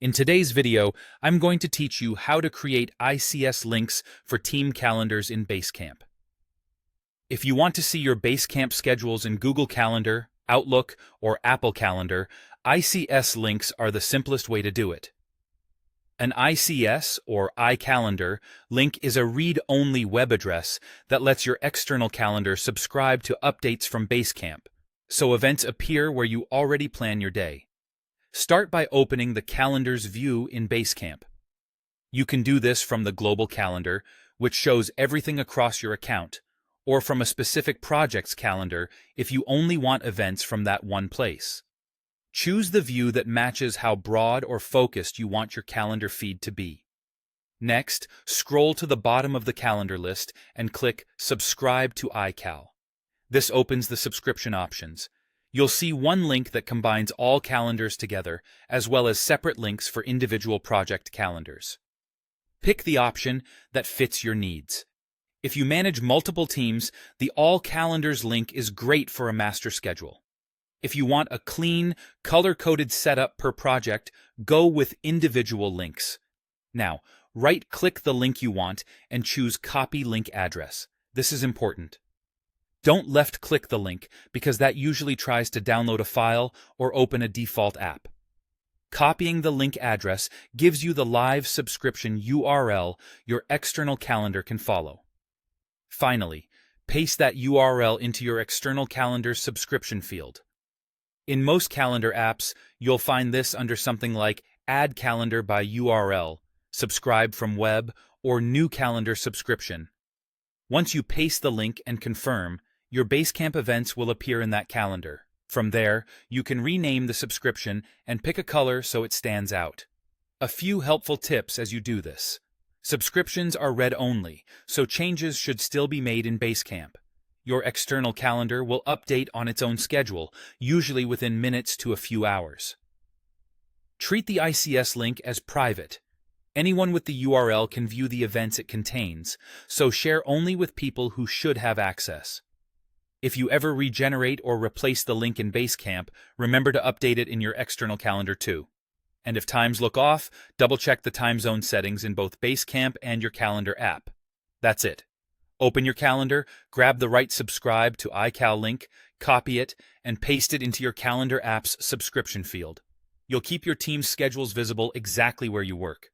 In today's video, I'm going to teach you how to create ICS links for team calendars in Basecamp. If you want to see your Basecamp schedules in Google Calendar, Outlook, or Apple Calendar, ICS links are the simplest way to do it. An ICS, or iCalendar, link is a read-only web address that lets your external calendar subscribe to updates from Basecamp, so events appear where you already plan your day. Start by opening the Calendars view in Basecamp. You can do this from the global calendar, which shows everything across your account, or from a specific project's calendar if you only want events from that one place. Choose the view that matches how broad or focused you want your calendar feed to be. Next, scroll to the bottom of the calendar list and click Subscribe to iCal. This opens the subscription options. You'll see one link that combines all calendars together, as well as separate links for individual project calendars. Pick the option that fits your needs. If you manage multiple teams, the All Calendars link is great for a master schedule. If you want a clean, color-coded setup per project, go with individual links. Now, right-click the link you want and choose Copy Link Address. This is important. Don't left-click the link because that usually tries to download a file or open a default app. Copying the link address gives you the live subscription URL your external calendar can follow. Finally, paste that URL into your external calendar subscription field. In most calendar apps, you'll find this under something like Add Calendar by URL, Subscribe from Web, or New Calendar Subscription. Once you paste the link and confirm, your Basecamp events will appear in that calendar. From there, you can rename the subscription and pick a color so it stands out. A few helpful tips as you do this. Subscriptions are read-only, so changes should still be made in Basecamp. Your external calendar will update on its own schedule, usually within minutes to a few hours. Treat the ICS link as private. Anyone with the URL can view the events it contains, so share only with people who should have access. If you ever regenerate or replace the link in Basecamp, remember to update it in your external calendar too. And if times look off, double-check the time zone settings in both Basecamp and your calendar app. That's it. Open your calendar, grab the right Subscribe to iCal link, copy it, and paste it into your calendar app's subscription field. You'll keep your team's schedules visible exactly where you work.